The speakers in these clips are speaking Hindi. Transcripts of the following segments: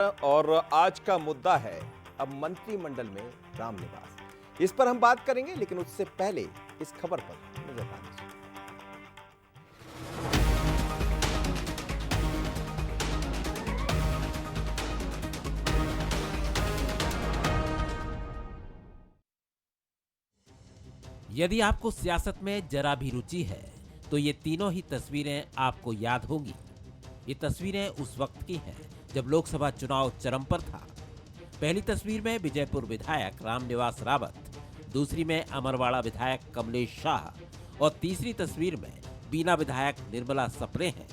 और आज का मुद्दा है अब मंत्रिमंडल में रामनिवास। इस पर हम बात करेंगे, लेकिन उससे पहले इस खबर पर नजर डालें। यदि आपको सियासत में जरा भी रुचि है तो ये तीनों ही तस्वीरें आपको याद होंगी। ये तस्वीरें उस वक्त की हैं जब लोकसभा चुनाव चरम पर था। पहली तस्वीर में विजयपुर विधायक रामनिवास रावत, दूसरी में अमरवाड़ा विधायक कमलेश शाह और तीसरी तस्वीर में बीना विधायक निर्मला सप्रे हैं।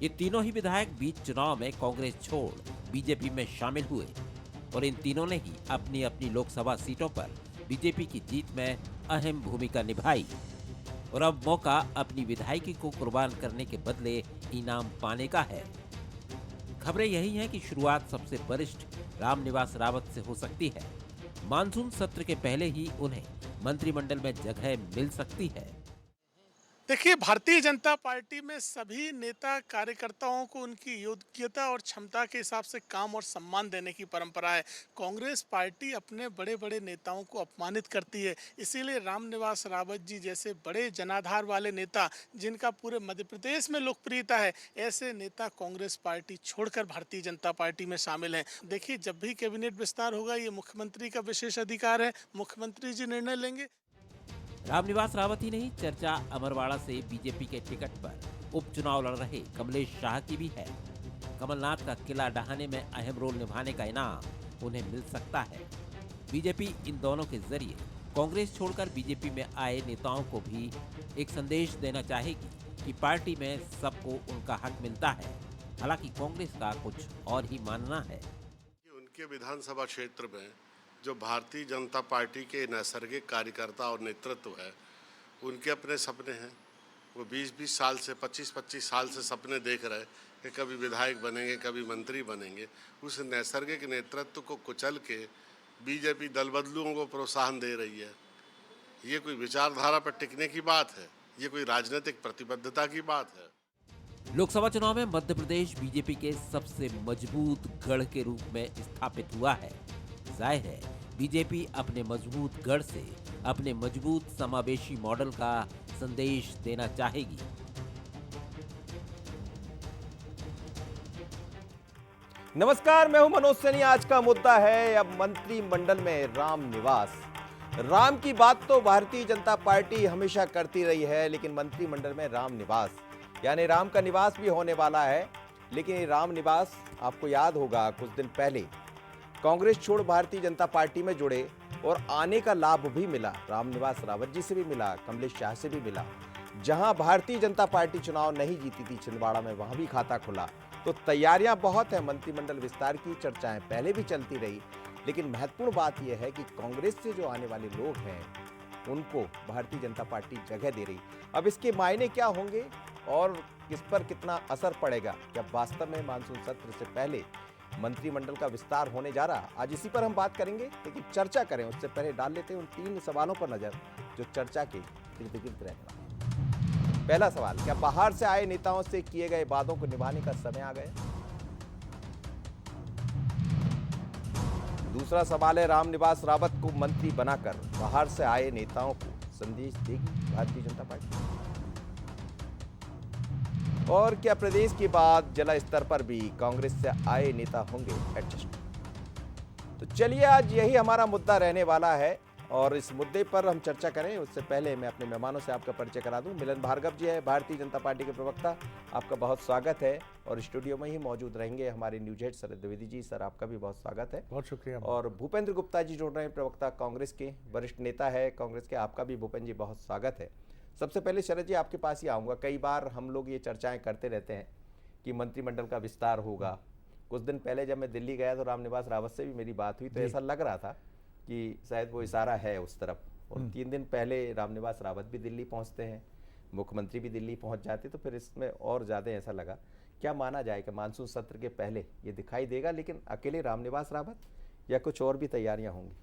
ये तीनों ही विधायक बीच चुनाव में कांग्रेस छोड़ बीजेपी में शामिल हुए और इन तीनों ने ही अपनी अपनी लोकसभा सीटों पर बीजेपी की जीत में अहम भूमिका निभाई और अब मौका अपनी विधायकी को कुर्बान करने के बदले इनाम पाने का है। खबरें यही हैं कि शुरुआत सबसे वरिष्ठ रामनिवास रावत से हो सकती है। मानसून सत्र के पहले ही उन्हें मंत्रिमंडल में जगह मिल सकती है। देखिए, भारतीय जनता पार्टी में सभी नेता कार्यकर्ताओं को उनकी योग्यता और क्षमता के हिसाब से काम और सम्मान देने की परंपरा है। कांग्रेस पार्टी अपने बड़े बड़े नेताओं को अपमानित करती है, इसीलिए रामनिवास रावत जी जैसे बड़े जनाधार वाले नेता, जिनका पूरे मध्य प्रदेश में लोकप्रियता है, ऐसे नेता कांग्रेस पार्टी छोड़कर भारतीय जनता पार्टी में शामिल हैं। देखिए, जब भी कैबिनेट विस्तार होगा, ये मुख्यमंत्री का विशेष अधिकार है, मुख्यमंत्री जी निर्णय लेंगे। रामनिवास रावत ही नहीं, चर्चा अमरवाड़ा से बीजेपी के टिकट पर उपचुनाव लड़ रहे कमलेश शाह की भी है। कमलनाथ का किला ढहाने में अहम रोल निभाने का इनाम उन्हें मिल सकता है। बीजेपी इन दोनों के जरिए कांग्रेस छोड़कर बीजेपी में आए नेताओं को भी एक संदेश देना चाहेगी कि पार्टी में सबको उनका हक मिलता है। हालांकि कांग्रेस का कुछ और ही मानना है। उनके विधानसभा क्षेत्र में जो भारतीय जनता पार्टी के नैसर्गिक कार्यकर्ता और नेतृत्व है, उनके अपने सपने हैं। वो 20-20 साल से 25-25 साल से सपने देख रहे कि कभी विधायक बनेंगे, कभी मंत्री बनेंगे। उस नैसर्गिक नेतृत्व को कुचल के बीजेपी दल बदलुओं को प्रोत्साहन दे रही है। ये कोई विचारधारा पर टिकने की बात है, ये कोई राजनीतिक प्रतिबद्धता की बात है। लोकसभा चुनाव में मध्य प्रदेश बीजेपी के सबसे मजबूत गढ़ के रूप में स्थापित हुआ है। जाहिर है, बीजेपी अपने मजबूत गढ़ से अपने मजबूत समावेशी मॉडल का संदेश देना चाहेगी। नमस्कार, मैं हूं मनोज सैनी। आज का मुद्दा है अब मंत्रिमंडल में रामनिवास। राम की बात तो भारतीय जनता पार्टी हमेशा करती रही है, लेकिन मंत्रिमंडल में रामनिवास यानी राम का निवास भी होने वाला है। लेकिन ये रामनिवास, आपको याद होगा, कुछ दिन पहले कांग्रेस छोड़ भारतीय जनता पार्टी में जुड़े और आने का लाभ भी मिला। रामनिवास रावत जी से भी मिला, कमलेश शाह से भी मिला। जहां भारतीय जनता पार्टी चुनाव नहीं जीती थी छिंदवाड़ा में, वहां भी खाता खुला। तो तैयारियां बहुत है, मंत्रिमंडल विस्तार की चर्चाएं पहले भी चलती रही। लेकिन महत्वपूर्ण बात यह है कि कांग्रेस से जो आने वाले लोग हैं, उनको भारतीय जनता पार्टी जगह दे रही। अब इसके मायने क्या होंगे और इस पर कितना असर पड़ेगा? क्या वास्तव में मानसून सत्र से पहले मंत्रिमंडल का विस्तार होने जा रहा? आज इसी पर हम बात करेंगे, लेकिन चर्चा करें उससे पहले डाल लेते हैं उन 3 सवालों पर नजर जो चर्चा के इर्द गिर्द रह रहा है। पहला सवाल, क्या बाहर से आए नेताओं से किए गए वादों को निभाने का समय आ गया? दूसरा सवाल है, रामनिवास रावत को मंत्री बनाकर बाहर से आए नेताओं को संदेश देगी भारतीय जनता पार्टी? और क्या प्रदेश के बाद जिला स्तर पर भी कांग्रेस से आए नेता होंगे एडजस्ट? तो चलिए, आज यही हमारा मुद्दा रहने वाला है और इस मुद्दे पर हम चर्चा करें। उससे पहले मैं अपने मेहमानों से आपका परिचय करा दूं। मिलन भार्गव जी है, भारतीय जनता पार्टी के प्रवक्ता, आपका बहुत स्वागत है। और स्टूडियो में ही मौजूद रहेंगे हमारे न्यूज हेड शरद द्विवेदी जी। सर, आपका भी बहुत स्वागत है। बहुत शुक्रिया। और भूपेंद्र गुप्ता जी जुड़ रहे हैं, प्रवक्ता कांग्रेस के, वरिष्ठ नेता है कांग्रेस के। आपका भी भूपेंद्र जी बहुत स्वागत है। सबसे पहले शरद जी, आपके पास ही आऊँगा। कई बार हम लोग ये चर्चाएं करते रहते हैं कि मंत्रिमंडल का विस्तार होगा। कुछ दिन पहले जब मैं दिल्ली गया तो रामनिवास रावत से भी मेरी बात हुई, तो ऐसा लग रहा था कि शायद वो इशारा है उस तरफ। और 3 दिन पहले रामनिवास रावत भी दिल्ली पहुंचते हैं, मुख्यमंत्री भी दिल्ली पहुंच जाते, तो फिर इसमें और ज़्यादा ऐसा लगा। क्या माना जाए कि मानसून सत्र के पहले ये दिखाई देगा, लेकिन अकेले रामनिवास रावत या कुछ और भी तैयारियां होंगी?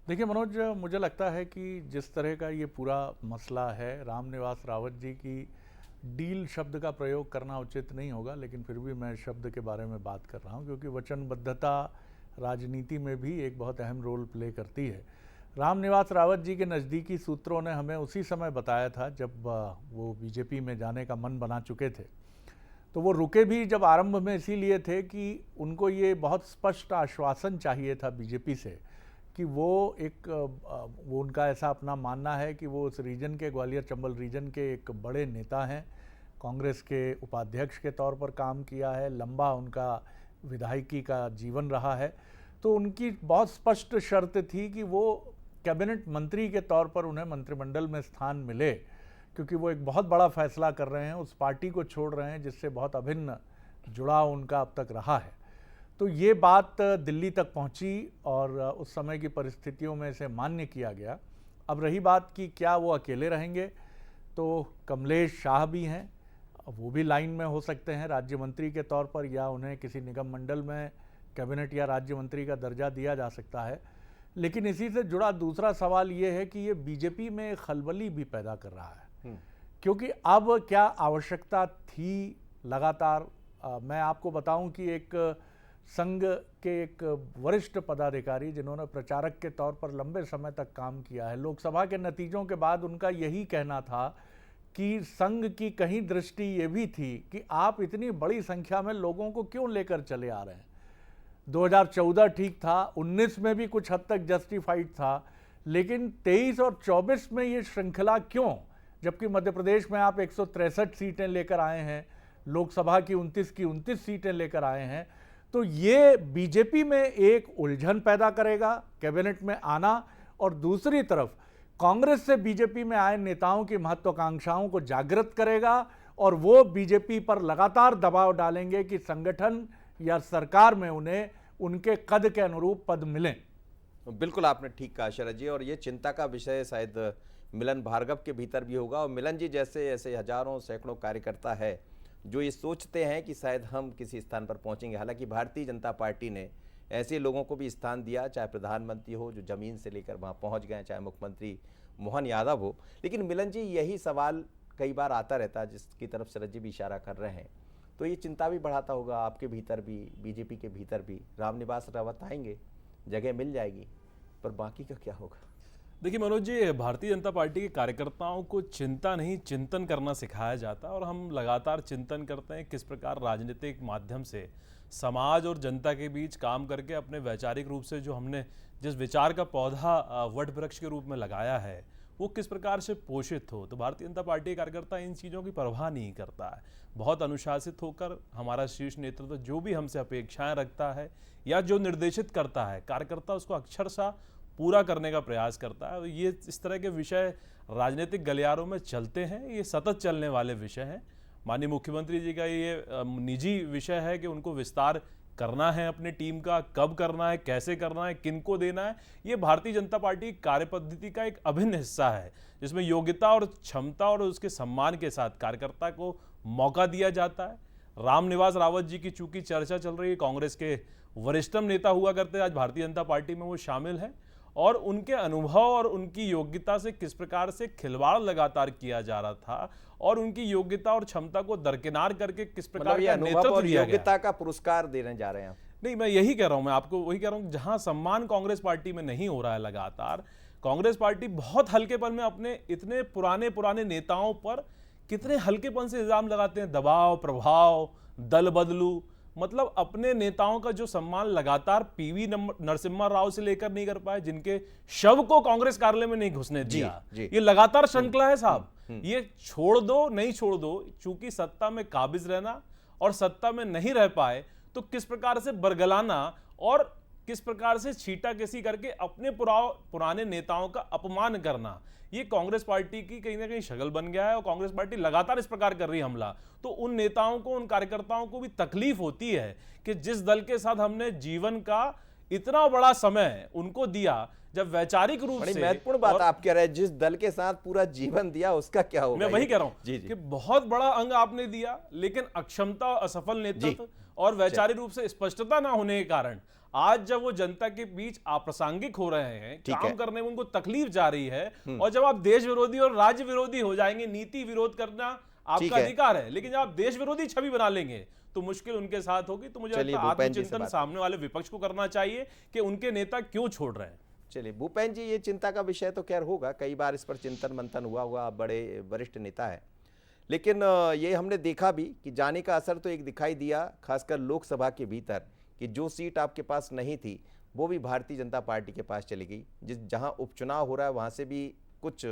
देखिए मनोज, मुझे लगता है कि जिस तरह का ये पूरा मसला है, रामनिवास रावत जी की डील शब्द का प्रयोग करना उचित नहीं होगा, लेकिन फिर भी मैं शब्द के बारे में बात कर रहा हूं क्योंकि वचनबद्धता राजनीति में भी एक बहुत अहम रोल प्ले करती है। रामनिवास रावत जी के नज़दीकी सूत्रों ने हमें उसी समय बताया था जब वो बीजेपी में जाने का मन बना चुके थे, तो वो रुके भी जब आरंभ में इसीलिए थे कि उनको ये बहुत स्पष्ट आश्वासन चाहिए था बीजेपी से कि वो उनका ऐसा अपना मानना है कि वो उस रीजन के, ग्वालियर चंबल रीजन के एक बड़े नेता हैं, कांग्रेस के उपाध्यक्ष के तौर पर काम किया है, लंबा उनका विधायकी का जीवन रहा है। तो उनकी बहुत स्पष्ट शर्त थी कि वो कैबिनेट मंत्री के तौर पर उन्हें मंत्रिमंडल में स्थान मिले, क्योंकि वो एक बहुत बड़ा फैसला कर रहे हैं, उस पार्टी को छोड़ रहे हैं जिससे बहुत अभिन्न जुड़ाव उनका अब तक रहा है। तो ये बात दिल्ली तक पहुंची और उस समय की परिस्थितियों में इसे मान्य किया गया। अब रही बात कि क्या वो अकेले रहेंगे, तो कमलेश शाह भी हैं, वो भी लाइन में हो सकते हैं राज्य मंत्री के तौर पर, या उन्हें किसी निगम मंडल में कैबिनेट या राज्य मंत्री का दर्जा दिया जा सकता है। लेकिन इसी से जुड़ा दूसरा सवाल ये है कि ये बीजेपी में खलबली भी पैदा कर रहा है, क्योंकि अब क्या आवश्यकता थी लगातार। मैं आपको बताऊं कि एक संघ के एक वरिष्ठ पदाधिकारी जिन्होंने प्रचारक के तौर पर लंबे समय तक काम किया है, लोकसभा के नतीजों के बाद उनका यही कहना था कि संघ की कहीं दृष्टि ये भी थी कि आप इतनी बड़ी संख्या में लोगों को क्यों लेकर चले आ रहे हैं। 2014 ठीक था, 19 में भी कुछ हद तक जस्टिफाइड था, लेकिन 23 और 24 में ये श्रृंखला क्यों, जबकि मध्य प्रदेश में आप 163 सीटें लेकर आए हैं, लोकसभा की 29 सीटें लेकर आए हैं। तो ये बीजेपी में एक उलझन पैदा करेगा कैबिनेट में आना, और दूसरी तरफ कांग्रेस से बीजेपी में आए नेताओं की महत्वाकांक्षाओं को जागृत करेगा और वो बीजेपी पर लगातार दबाव डालेंगे कि संगठन या सरकार में उन्हें उनके कद के अनुरूप पद मिलें। बिल्कुल आपने ठीक कहा शरद जी, और ये चिंता का विषय शायद मिलन भार्गव के भीतर भी होगा, और मिलन जी जैसे ऐसे हजारों सैकड़ों कार्यकर्ता है जो ये सोचते हैं कि शायद हम किसी स्थान पर पहुंचेंगे। हालांकि भारतीय जनता पार्टी ने ऐसे लोगों को भी स्थान दिया, चाहे प्रधानमंत्री हो जो जमीन से लेकर वहां पहुंच गए, चाहे मुख्यमंत्री मोहन यादव हो। लेकिन मिलन जी यही सवाल कई बार आता रहता है जिसकी तरफ शरद जी भी इशारा कर रहे हैं, तो ये चिंता भी बढ़ाता होगा आपके भीतर भी, बीजेपी के भीतर भी। रामनिवास रावत आएंगे, जगह मिल जाएगी, पर बाकी का क्या होगा? देखिए मनोज जी, भारतीय जनता पार्टी के कार्यकर्ताओं को चिंता नहीं चिंतन करना सिखाया जाता है, और हम लगातार चिंतन करते हैं किस प्रकार राजनीतिक माध्यम से समाज और जनता के बीच काम करके अपने वैचारिक रूप से जो हमने जिस विचार का पौधा वट वृक्ष के रूप में लगाया है वो किस प्रकार से पोषित हो। तो भारतीय जनता पार्टी के कार्यकर्ता इन चीज़ों की परवाह नहीं करता है। बहुत अनुशासित होकर हमारा शीर्ष नेतृत्व जो भी हमसे अपेक्षाएं रखता है या जो निर्देशित करता है, कार्यकर्ता उसको अक्षरशः पूरा करने का प्रयास करता है। ये इस तरह के विषय राजनीतिक गलियारों में चलते हैं, ये सतत चलने वाले विषय हैं। माननीय मुख्यमंत्री जी का ये निजी विषय है कि उनको विस्तार करना है अपनी टीम का, कब करना है, कैसे करना है, किनको देना है, ये भारतीय जनता पार्टी कार्यपद्धति का एक अभिन्न हिस्सा है, जिसमें योग्यता और क्षमता और उसके सम्मान के साथ कार्यकर्ता को मौका दिया जाता है। रामनिवास रावत जी की चूंकि चर्चा चल रही है, कांग्रेस के वरिष्ठतम नेता हुआ करते, आज भारतीय जनता पार्टी में वो शामिल हैं, और उनके अनुभव और उनकी योग्यता से किस प्रकार से खिलवाड़ लगातार किया जा रहा था और उनकी योग्यता और क्षमता को दरकिनार करके किस प्रकार का नेतृत्व दिया गया। योग्यता का पुरस्कार देने जा रहे हैं। नहीं, मैं यही कह रहा हूं, मैं आपको वही कह रहा हूं, जहां सम्मान कांग्रेस पार्टी में नहीं हो रहा है लगातार, कांग्रेस पार्टी बहुत हल्केपन में अपने इतने पुराने नेताओं पर कितने हल्केपन से इल्जाम लगाते हैं, दबाव, प्रभाव, दल बदलू, मतलब अपने नेताओं का जो सम्मान लगातार पीवी नरसिम्हा राव से लेकर नहीं कर पाए, जिनके शव को कांग्रेस कार्यालय में नहीं घुसने दिया। ये लगातार श्रृंखला है साहब, ये छोड़ दो नहीं छोड़ दो, चूंकि सत्ता में काबिज रहना और सत्ता में नहीं रह पाए तो किस प्रकार से बरगलाना और किस प्रकार से छींटाकशी करके अपने पुराने नेताओं का अपमान करना, ये कांग्रेस पार्टी की कहीं ना कहीं शक्ल बन गया है। और कांग्रेस पार्टी लगातार इस प्रकार कर रही है हमला, तो उन नेताओं को, उन कार्यकर्ताओं को भी तकलीफ होती है कि जिस दल के साथ हमने जीवन का इतना बड़ा समय उनको दिया, जब वैचारिक रूप से महत्वपूर्ण बात आप कह रहे हैं, जिस दल के साथ पूरा जीवन दिया उसका क्या होगा? मैं वही कह रहा हूं जी। कि बहुत बड़ा अंग आपने दिया, लेकिन अक्षमता, असफल नेतृत्व और वैचारिक रूप से स्पष्टता ना होने के कारण आज जब वो जनता के बीच अप्रासंगिक हो रहे हैं, काम करने में उनको तकलीफ जा रही है, और जब आप देश विरोधी और राज्य विरोधी हो जाएंगे, नीति विरोध करना आपका अधिकार है, लेकिन जब आप देश विरोधी छवि बना लेंगे तो मुश्किल उनके साथ होगी। तो मुझे चलिए, लगता है भूपेन जी से आत्मचिंतन बात सामने वाले विपक्ष को करना चाहिए कि उनके नेता क्यों छोड़ रहे हैं। चलिए भूपेन जी, ये चिंता का विषय तो खैर होगा, कई बार इस पर चिंतन मंथन हुआ, आप बड़े वरिष्ठ नेता है, लेकिन ये हमने देखा भी कि जाने का असर तो एक दिखाई दिया, खासकर लोकसभा के भीतर, कि जो सीट आपके पास नहीं थी वो भी भारतीय जनता पार्टी के पास चली गई। जहां उपचुनाव हो रहा है वहां से भी कुछ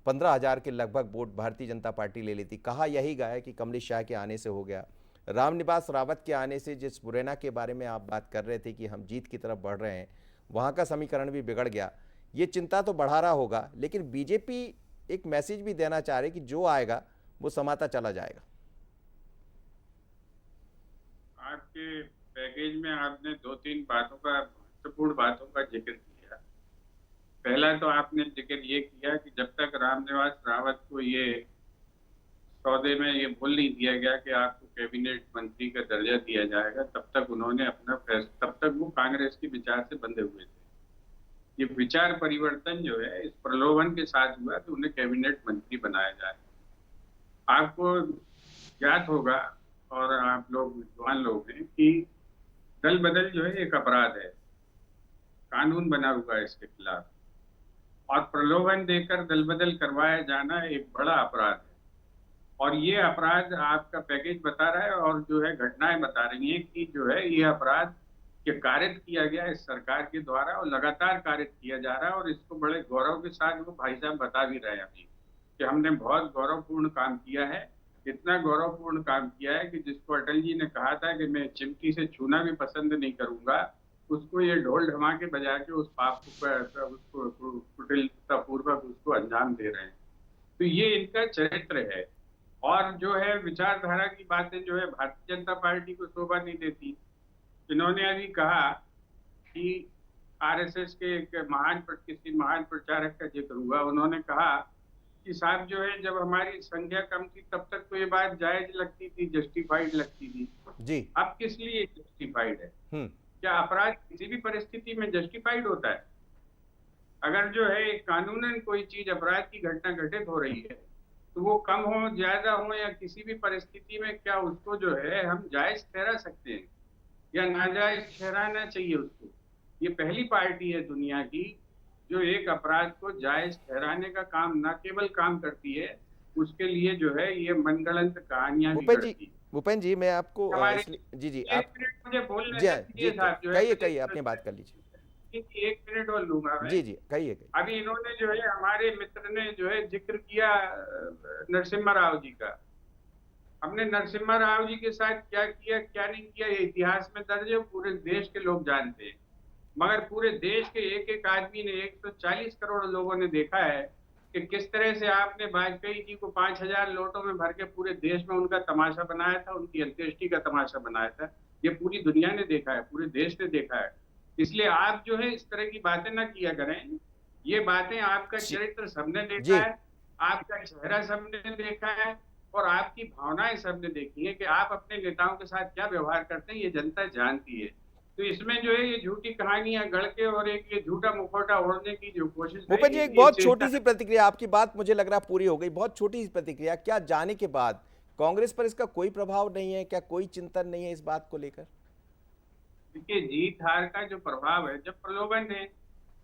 15,000 के लगभग वोट भारतीय जनता पार्टी ले लेती। कहा यही गया कि कमलेश शाह के आने से हो गया, रामनिवास रावत के आने से, जिस मुरैना के बारे में आप बात कर रहे थे कि हम जीत की तरफ बढ़ रहे हैं, वहाँ का समीकरण भी बिगड़ गया। ये चिंता तो बढ़ा रहा होगा, लेकिन बीजेपी एक मैसेज भी देना चाह रही कि जो आएगा वो समाता चला जाएगा। आपके पैकेज में आपने 2-3 बातों का, महत्वपूर्ण बातों का जिक्र किया। पहला तो आपने जिक्र ये किया कि जब तक रामनिवास रावत को ये सौदे में ये बोल नहीं दिया गया कि आपको कैबिनेट मंत्री का दर्जा दिया जाएगा, तब तक उन्होंने अपना फैसला, तब तक वो कांग्रेस के विचार से बंधे हुए थे। ये विचार परिवर्तन जो है इस प्रलोभन के साथ हुआ कि उन्हें कैबिनेट मंत्री बनाया जाए। आपको ज्ञात होगा और आप लोग विद्वान लोग हैं कि दल बदल जो है एक अपराध है, कानून बना हुआ है इसके खिलाफ, और प्रलोभन देकर दल बदल करवाया जाना एक बड़ा अपराध है। और ये अपराध आपका पैकेज बता रहा है और जो है घटनाएं बता रही हैं कि जो है ये अपराध के कारित किया गया इस सरकार के द्वारा और लगातार कारित किया जा रहा है। और इसको बड़े गौरव के साथ वो भाई साहब बता भी रहे हैं अभी कि हमने बहुत गौरवपूर्ण काम किया है। इतना गौरवपूर्ण काम किया है कि जिसको अटल जी ने कहा था कि मैं चिमटी से छूना भी पसंद नहीं करूंगा, उसको ये ढोल धमाके बजा के उस पाप को, उसको कुटिलतापूर्वक उसको अंजाम दे रहे हैं। तो ये इनका चरित्र है। और जो है विचारधारा की बातें जो है भारतीय जनता पार्टी को शोभा नहीं देती। इन्होंने अभी कहा कि आरएसएस के किसी महान प्रचारक का जिक्र हुआ। उन्होंने कहा कि साहब जो है जब हमारी संख्या कम थी तब तक तो ये बात जायज लगती थी, जस्टिफाइड लगती थी जी। अब किस लिए जस्टिफाइड है? क्या अपराध किसी भी परिस्थिति में जस्टिफाइड होता है? अगर जो है कानूनन कोई चीज अपराध की घटना घटित हो रही है तो वो कम हो, ज्यादा हो या किसी भी परिस्थिति में, क्या उसको जो है हम जायज ठहरा सकते हैं या नाजायज ठहराना चाहिए उसको? ये पहली पार्टी है दुनिया की जो एक अपराध को जायज ठहराने का काम न केवल काम करती है, उसके लिए जो है ये मनगढ़ंत कहानियां भी करती है। भूपेन जी, मैं आपको जी आप मुझे बोलने जी कहिए अपनी बात कर लीजिए। 1 मिनट और लूंगा मैं। जी कहिए। अभी इन्होंने जो है हमारे मित्र ने जो है जिक्र किया नरसिम्हा राव जी का। हमने नरसिम्हा राव जी के साथ क्या किया क्या नहीं किया ये इतिहास में दर्ज है, पूरे देश के लोग जानते हैं। मगर पूरे देश के एक एक आदमी ने, 140 करोड़ लोगों ने देखा है कि किस तरह से आपने वाजपेयी जी को 5,000 लोटों में भर के पूरे देश में उनका तमाशा बनाया था, उनकी अंत्येष्टि का तमाशा बनाया था। ये पूरी दुनिया ने देखा है, पूरे देश ने देखा है। इसलिए आप जो है इस तरह की बातें ना किया करें। ये बातें, आपका चरित्र सबने देखा है, आपका चेहरा सबने देखा है और आपकी भावनाएं सबने देखी है कि आप अपने नेताओं के साथ क्या व्यवहार करते हैं, ये जनता जानती है। तो इसमें जो है ये झूठी कहानियां गढ़ के और एक ये झूठा मुखौटा ओढ़ने की जो कोशिश, भूपेन जी एक बहुत छोटी सी प्रतिक्रिया, आपकी बात मुझे लग रहा पूरी हो गई, बहुत छोटी सी प्रतिक्रिया, क्या जाने के बाद कांग्रेस पर इसका कोई प्रभाव नहीं है? क्या कोई चिंतन नहीं है इस बात को लेकर? देखिए, जीत हार का जो प्रभाव है, जब प्रलोभन है,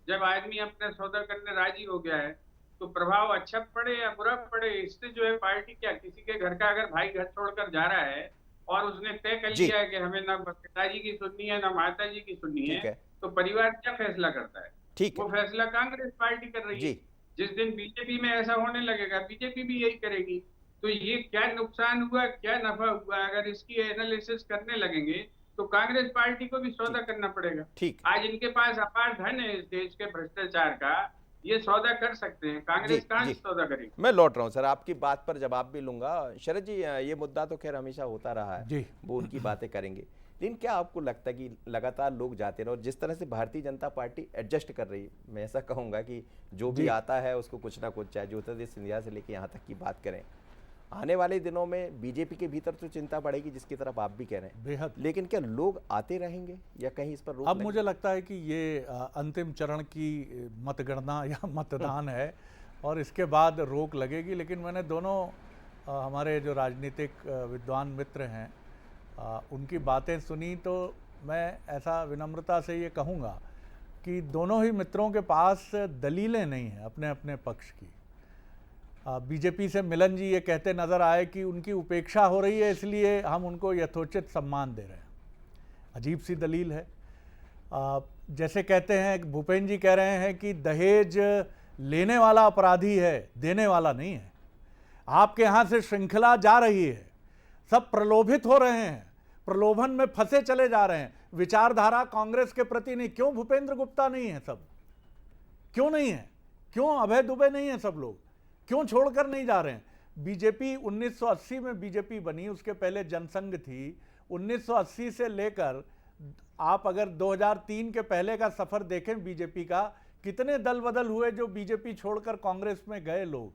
जब आदमी अपना सौदा करने राजी हो गया है तो प्रभाव अच्छा पड़े या बुरा पड़े, इससे जो है पार्टी क्या, किसी के घर का अगर भाई घर छोड़कर जा रहा है और उसने तय कर लिया है कि हमें ना पिताजी की सुननी है ना माता जी की सुननी है, तो परिवार क्या फैसला करता है? वो फैसला कांग्रेस पार्टी कर रही है। जिस दिन बीजेपी में ऐसा होने लगेगा, बीजेपी भी यही करेगी। तो ये क्या नुकसान हुआ, क्या नफा हुआ, अगर इसकी एनालिसिस करने लगेंगे तो कांग्रेस पार्टी को भी सौदा करना पड़ेगा। आज इनके पास अपार धन है इस देश के भ्रष्टाचार का, ये सौदा कर सकते हैं। कांग्रेस कहाँ से सौदा करेगी? मैं लौट रहा हूँ सर, आपकी बात पर जवाब भी लूंगा। शरद जी, ये मुद्दा तो खैर हमेशा होता रहा है, वो उनकी बातें करेंगे, लेकिन क्या आपको लगता है कि लगातार लोग जाते रहे और जिस तरह से भारतीय जनता पार्टी एडजस्ट कर रही है, मैं ऐसा कहूंगा कि जो भी आता है उसको कुछ ना कुछ, चाहे ज्योतिरादित्य सिंधिया से लेके यहाँ तक की बात करें, आने वाले दिनों में बीजेपी के भीतर तो चिंता बढ़ेगी जिसकी तरफ आप भी कह रहे हैं बेहद, लेकिन क्या लोग आते रहेंगे या कहीं इस पर रोक? अब मुझे लगता है कि ये अंतिम चरण की मतगणना या मतदान है और इसके बाद रोक लगेगी। लेकिन मैंने दोनों हमारे जो राजनीतिक विद्वान मित्र हैं उनकी बातें सुनी तो मैं ऐसा विनम्रता से ये कहूँगा कि दोनों ही मित्रों के पास दलीलें नहीं हैं अपने अपने पक्ष की। बीजेपी से मिलन जी ये कहते नज़र आए कि उनकी उपेक्षा हो रही है इसलिए हम उनको यथोचित सम्मान दे रहे हैं। अजीब सी दलील है। जैसे कहते हैं, भूपेंद्र जी कह रहे हैं कि दहेज लेने वाला अपराधी है, देने वाला नहीं है। आपके यहाँ से श्रृंखला जा रही है, सब प्रलोभित हो रहे हैं, प्रलोभन में फंसे चले जा रहे हैं। विचारधारा कांग्रेस के प्रति नहीं। क्यों भूपेंद्र गुप्ता नहीं है सब? क्यों नहीं है? क्यों अभय दुबे नहीं है? सब लोग क्यों छोड़कर नहीं जा रहे हैं? बीजेपी 1980 में बीजेपी बनी, उसके पहले जनसंघ थी। 1980 से लेकर आप अगर 2003 के पहले का सफर देखें बीजेपी का, कितने दल बदल हुए जो बीजेपी छोड़कर कांग्रेस में गए लोग।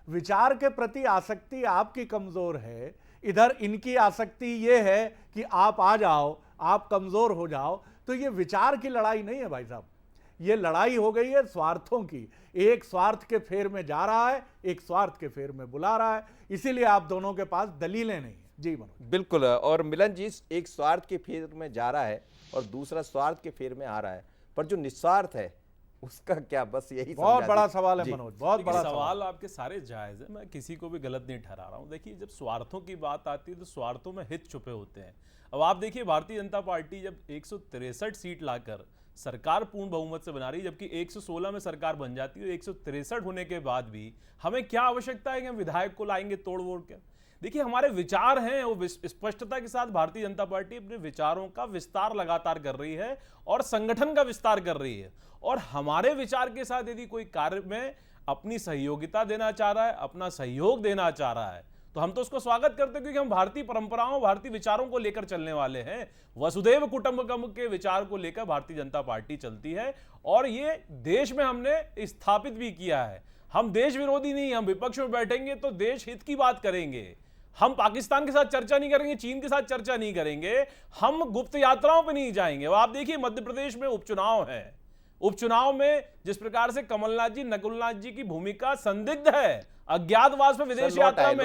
विचार के प्रति आसक्ति आपकी कमजोर है, इधर इनकी आसक्ति ये है कि आप आ जाओ, आप कमजोर हो जाओ। तो ये विचार की लड़ाई नहीं है भाई साहब, ये लड़ाई हो गई है स्वार्थों की। एक स्वार्थ के फेर में जा रहा है, एक स्वार्थ के फेर में बुला रहा है, इसीलिए आप दोनों के पास दलीलें नहीं है। जी मनोज। बिल्कुल। और मिलन जी, एक स्वार्थ के फेर में जा रहा है और दूसरा स्वार्थ के फेर में आ रहा है, पर जो निस्वार्थ है उसका क्या? बस यही बहुत बड़ा सवाल है मनोज, बहुत बड़ा सवाल। आपके सारे जायज है, मैं किसी को भी गलत नहीं ठहरा रहा हूं। देखिए, जब स्वार्थों की बात आती है तो स्वार्थों में हित छुपे होते हैं। अब आप देखिए, भारतीय जनता पार्टी जब 163 सीट लाकर सरकार पूर्ण बहुमत से बना रही, जबकि 116 में सरकार बन जाती है, 163 होने के बाद भी हमें क्या आवश्यकता है कि हम विधायक को लाएंगे तोड़ वोड़ के? देखिए, हमारे विचार हैं, वो स्पष्टता के साथ भारतीय जनता पार्टी अपने विचारों का विस्तार लगातार कर रही है और संगठन का विस्तार कर रही है। और हमारे विचार के साथ यदि कोई कार्य में अपनी सहयोगिता देना चाह रहा है, अपना सहयोग देना चाह रहा है, तो हम तो उसको स्वागत करते हैं, क्योंकि हम भारतीय परंपराओं, भारतीय विचारों को लेकर चलने वाले हैं। वसुधैव कुटुंबकम के विचार को लेकर भारतीय जनता पार्टी चलती है और ये देश में हमने स्थापित भी किया है। हम देश विरोधी नहीं, हम विपक्ष में बैठेंगे तो देश हित की बात करेंगे। हम पाकिस्तान के साथ चर्चा नहीं करेंगे, चीन के साथ चर्चा नहीं करेंगे, हम गुप्त यात्राओं पर नहीं जाएंगे। अब आप देखिए, मध्य प्रदेश में उपचुनाव है, उपचुनाव में जिस प्रकार से कमलनाथ जी, नकुलनाथ जी की भूमिका संदिग्ध है, अज्ञातवास में विदेश यात्रा में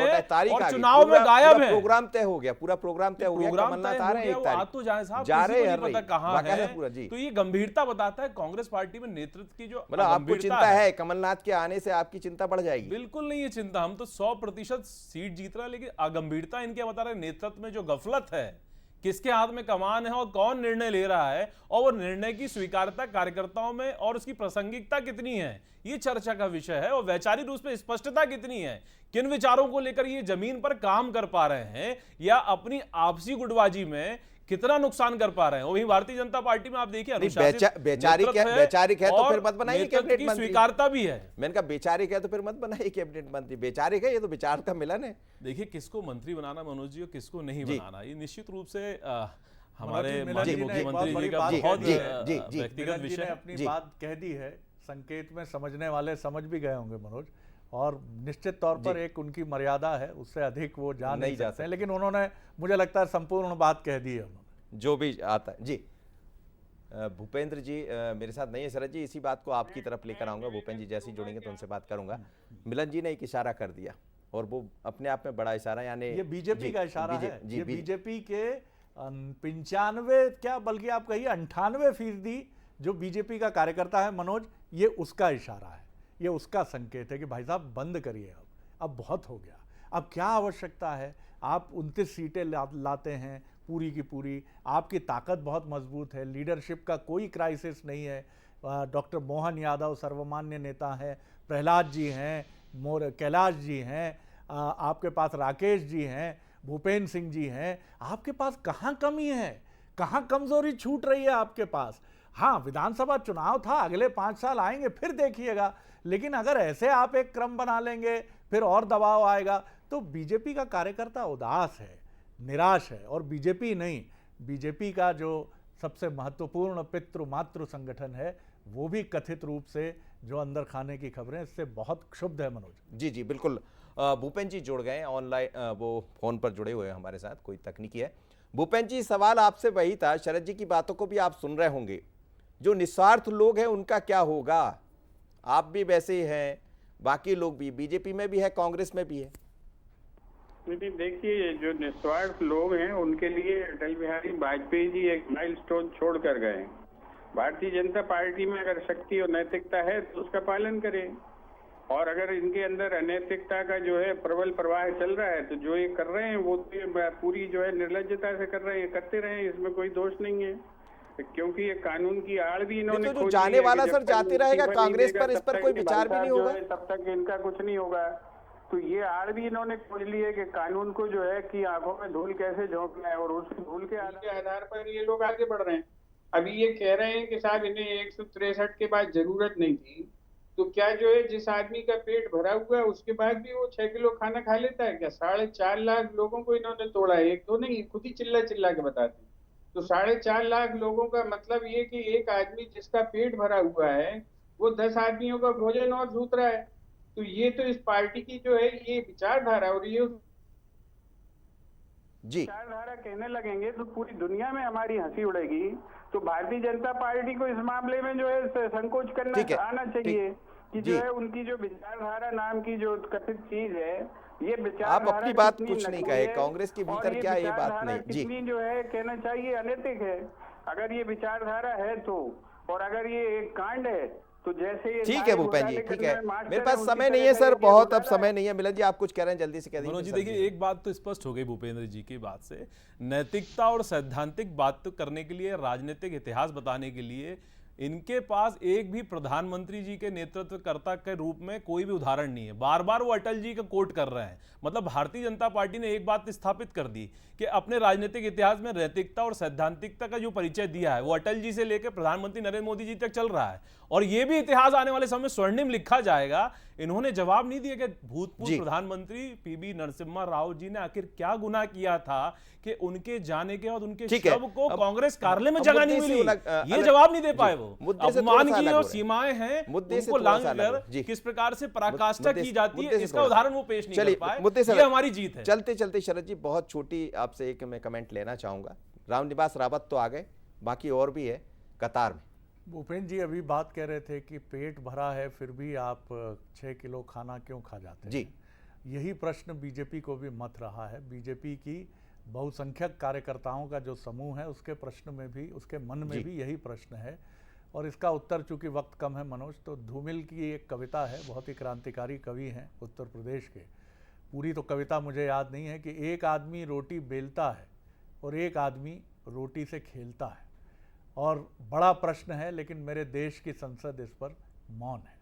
और चुनाव में गायब है। प्रोग्राम तय हो गया, पूरा प्रोग्राम तय हो गया, कमलनाथ आ रहे हैं, एक तारीख तो जाए साहब, जा रहे हैं, पता कहां है पूरा। जी, तो ये गंभीरता बताता है कांग्रेस पार्टी में नेतृत्व की जो मतलब आपको चिंता है, कमलनाथ के आने से आपकी चिंता बढ़ जाएगी? बिल्कुल नहीं है चिंता, हम तो 100% सीट जीत रहे हैं, लेकिन अगंभीरता इनके बता रहे नेतृत्व में जो गफलत है, किसके हाथ में कमान है और कौन निर्णय ले रहा है, और वो निर्णय की स्वीकार्यता कार्यकर्ताओं में और उसकी प्रासंगिकता कितनी है, ये चर्चा का विषय है। और वैचारिक रूप से स्पष्टता कितनी है, किन विचारों को लेकर ये जमीन पर काम कर पा रहे हैं या अपनी आपसी गुटबाजी में कितना नुकसान कर पा रहे हैं। वहीं भारतीय जनता पार्टी में आप देखिए, वैचारिक है तो फिर मत बनाइए कैबिनेट मंत्री। स्वीकारता भी है। मैंने कहा वैचारिक है तो फिर मत बनाइए कैबिनेट मंत्री। वैचारिक है, ये तो विचार का मिलन है। देखिए, किसको मंत्री बनाना मनोज जी और किसको नहीं बनाना, ये निश्चित रूप से हमारे माननीय मुख्यमंत्री जी का बहुत व्यक्तिगत विषय। अपनी बात कह दी है, संकेत में समझने वाले समझ भी गए होंगे मनोज, और निश्चित तौर पर एक उनकी मर्यादा है, उससे अधिक वो जा नहीं सकते हैं, लेकिन उन्होंने मुझे लगता है संपूर्ण बात कह दी है उन्होंने, जो भी आता है। जी, भूपेंद्र जी मेरे साथ नहीं है शरद जी, इसी बात को आपकी तरफ लेकर आऊंगा। भूपेंद्र जी जैसे ही जुड़ेंगे तो उनसे बात करूंगा। मिलन जी ने एक इशारा कर दिया और वो अपने आप में बड़ा इशारा, यानी ये बीजेपी का इशारा है। ये बीजेपी के 95 क्या बल्कि आप कहिए 98% जो बीजेपी का कार्यकर्ता है मनोज, ये उसका इशारा है, ये उसका संकेत है कि भाई साहब बंद करिए, अब बहुत हो गया, अब क्या आवश्यकता है। आप 29 सीटें लाते हैं पूरी की पूरी, आपकी ताकत बहुत मजबूत है, लीडरशिप का कोई क्राइसिस नहीं है। डॉक्टर मोहन यादव सर्वमान्य नेता हैं, प्रहलाद जी हैं, कैलाश जी हैं, आपके पास राकेश जी हैं, भूपेंद्र सिंह जी हैं, आपके पास कहाँ कमी है, कहाँ कमजोरी छूट रही है आपके पास। हाँ, विधानसभा चुनाव था, अगले 5 साल आएंगे फिर देखिएगा, लेकिन अगर ऐसे आप एक क्रम बना लेंगे फिर और दबाव आएगा। तो बीजेपी का कार्यकर्ता उदास है, निराश है, और बीजेपी नहीं, बीजेपी का जो सबसे महत्वपूर्ण पितृ मातृ संगठन है वो भी कथित रूप से जो अंदर खाने की खबरें, इससे बहुत क्षुब्ध है मनोज। जी जी बिल्कुल। भूपेंद्र जी जुड़ गए ऑनलाइन, वो फोन पर जुड़े हुए हैं हमारे साथ, कोई तकनीकी है। भूपेंद्र जी, सवाल आपसे वही था, शरद जी की बातों को भी आप सुन रहे होंगे, जो निस्वार्थ लोग हैं उनका क्या होगा? आप भी वैसे ही हैं, बाकी लोग भी, बीजेपी में भी है, कांग्रेस में भी है। नहीं देखिए, जो निस्वार्थ लोग हैं उनके लिए अटल बिहारी वाजपेयी जी एक माइलस्टोन छोड़ कर गए। भारतीय जनता पार्टी में अगर शक्ति और नैतिकता है तो उसका पालन करें, और अगर इनके अंदर अनैतिकता का जो है प्रबल प्रवाह चल रहा है तो जो ये कर रहे हैं वो तो ये पूरी जो है निर्लज्जता से कर रहे हैं, करते रहे, इसमें कोई दोष नहीं है। क्योंकि ये कानून की आड़ भी इन्होंने तो जो खोज जाने ली है वाला कि सर जब तक जाते रहेगा, मुसीबत नहीं कांग्रेस देगा, पर इस तब पर तक कोई ये विचार भी भाई नहीं साहब जो होगा। है, तब तक इनका कुछ नहीं होगा। तो ये आड़ भी इन्होंने खोज ली है कि कानून को जो है कि आंखों में धूल कैसे झोंकना है, और उस धूल के आधार पर ये लोग आगे बढ़ रहे हैं। अभी ये कह रहे हैं कि साहब इन्हें 163 के बाद जरूरत नहीं थी, तो क्या जो है जिस आदमी का पेट भरा हुआ है उसके बाद भी वो 6 किलो खाना खा लेता है क्या? 4.5 लाख लोगों को इन्होंने तोड़ा है, एक तो नहीं, खुद ही चिल्ला चिल्ला के बताते हैं। तो 4.5 लाख लोगों का मतलब ये कि एक आदमी जिसका पेट भरा हुआ है वो 10 आदमियों का भोजन और जूत रहा है। तो ये तो इस पार्टी की जो है ये विचारधारा, और ये जी विचारधारा कहने लगेंगे तो पूरी दुनिया में हमारी हंसी उड़ेगी। तो भारतीय जनता पार्टी को इस मामले में जो है संकोच करना ठीक है, आना चाहिए कि जी। जो है उनकी जो विचारधारा नाम की जो कथित चीज है, ये आप विचारधारा अपनी बात कितनी कुछ नहीं नकली कहे, है, कांग्रेस के और भीतर क्या ये बात विचारधारा नहीं। जी कितनी जो है कहना चाहिए अनैतिक है। अगर ये विचारधारा है तो, और अगर ये एक कांड है तो जैसे ये ठीक है सारे भूपेन जी, घोटाले ठीक करने है, में मास्टर मेरे है, पास उसी समय तरह नहीं है का सर, ये बहुत अब घोटाला समय है। नहीं है। मिलन जी आप कुछ कह रहे हैं, जल्दी से कह दीजिए। मनोज जी सर देखिए, एक बात तो स्पष्ट हो गई भूपेंद्र जी की बात से, नैतिकता और सैद्धांतिक बात तो करने के लिए, राजनीतिक इतिहास बताने के लिए इनके पास एक भी प्रधानमंत्री जी के नेतृत्वकर्ता के रूप में कोई भी उदाहरण नहीं है। बार बार वो अटल जी का कोट कर रहे हैं। मतलब भारतीय जनता पार्टी ने एक बात स्थापित कर दी कि अपने राजनीतिक इतिहास में नैतिकता और सैद्धांतिकता का जो परिचय दिया है वो अटल जी से लेकर प्रधानमंत्री नरेंद्र मोदी जी तक चल रहा है, और ये भी इतिहास आने वाले समय में स्वर्णिम लिखा जाएगा। इन्होंने जवाब नहीं दिया कि भूतपूर्व प्रधानमंत्री पीबी नरसिम्हा राव जी ने आखिर क्या गुनाह किया था कि उनके जाने के बाद उनके ठीक है, शव को अब- कांग्रेस कार्यालय में अब जगह मुद्दे नहीं से मिली, ये अलग- जवाब नहीं दे जी, पाए वो। मुद्दे से अपमान थोड़ा सा की अलग और हो रहे हैं। सीमाएं हैं, मुद्दे से उनको थोड़ा लांघ सा अलग हो, कर जी। किस प्रकार से पराकाष्ठा मुद्दे- की जाती मुद्दे है से इसका थोड़ा सा- उदाहरण वो पेश नहीं चलिए, कर पाए। मुद्दे से ये हमारी जीत है। चलते चलते शरद जी बहुत छोटी आपसे एक मैं कमेंट लेना चाहूंगा। रामनिवास रावत तो आ गए, बाकी और भी है कतार में। भूपेन जी अभी बात कह रहे थे कि पेट भरा है फिर भी आप 6 किलो खाना क्यों खा जाते हैं। जी। यही प्रश्न बीजेपी को भी मत रहा है। बीजेपी की बहुसंख्यक कार्यकर्ताओं का जो समूह है उसके प्रश्न में भी, उसके मन में भी यही प्रश्न है, और इसका उत्तर चूंकि वक्त कम है मनोज, तो धूमिल की एक कविता है, बहुत ही क्रांतिकारी कवि हैं उत्तर प्रदेश के। पूरी तो कविता मुझे याद नहीं है कि एक आदमी रोटी बेलता है और एक आदमी रोटी से खेलता है, और बड़ा प्रश्न है, लेकिन मेरे देश की संसद इस पर मौन है।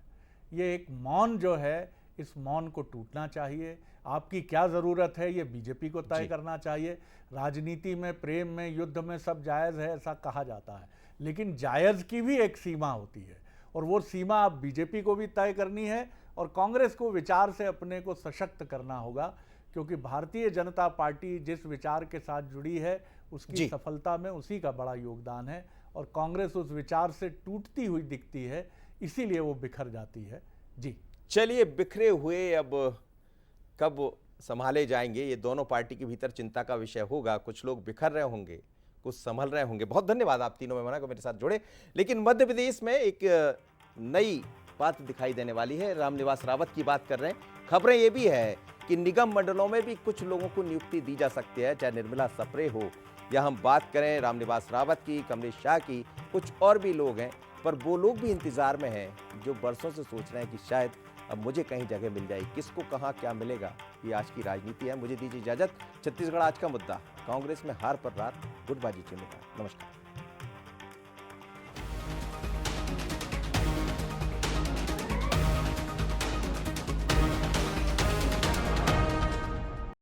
ये एक मौन जो है, इस मौन को टूटना चाहिए। आपकी क्या ज़रूरत है ये बीजेपी को तय करना चाहिए। राजनीति में, प्रेम में, युद्ध में सब जायज़ है ऐसा कहा जाता है, लेकिन जायज़ की भी एक सीमा होती है, और वो सीमा अब बीजेपी को भी तय करनी है, और कांग्रेस को विचार से अपने को सशक्त करना होगा, क्योंकि भारतीय जनता पार्टी जिस विचार के साथ जुड़ी है उसकी सफलता में उसी का बड़ा योगदान है, और कांग्रेस उस विचार से टूटती हुई दिखती है, इसीलिए वो बिखर जाती है। जी चलिए, बिखरे हुए अब कब संभाले जाएंगे, ये दोनों पार्टी के भीतर चिंता का विषय होगा। कुछ लोग बिखर रहे होंगे, कुछ संभल रहे होंगे। बहुत धन्यवाद आप तीनों मेहमानों को मेरे साथ जुड़े। लेकिन मध्य प्रदेश में एक नई बात दिखाई देने वाली है। रामनिवास रावत की बात कर रहे हैं। खबरें ये भी है कि निगम मंडलों में भी कुछ लोगों को नियुक्ति दी जा सकती है, चाहे निर्मला सप्रे हो या हम बात करें रामनिवास रावत की, कमलेश शाह की, कुछ और भी लोग हैं, पर वो लोग भी इंतजार में हैं जो बरसों से सोच रहे हैं कि शायद अब मुझे कहीं जगह मिल जाए। किसको कहाँ क्या मिलेगा, ये आज की राजनीति है। मुझे दीजिए इजाजत। छत्तीसगढ़ आज का मुद्दा, कांग्रेस में हार पर रात, गुटबाजी चिन्ह। नमस्कार।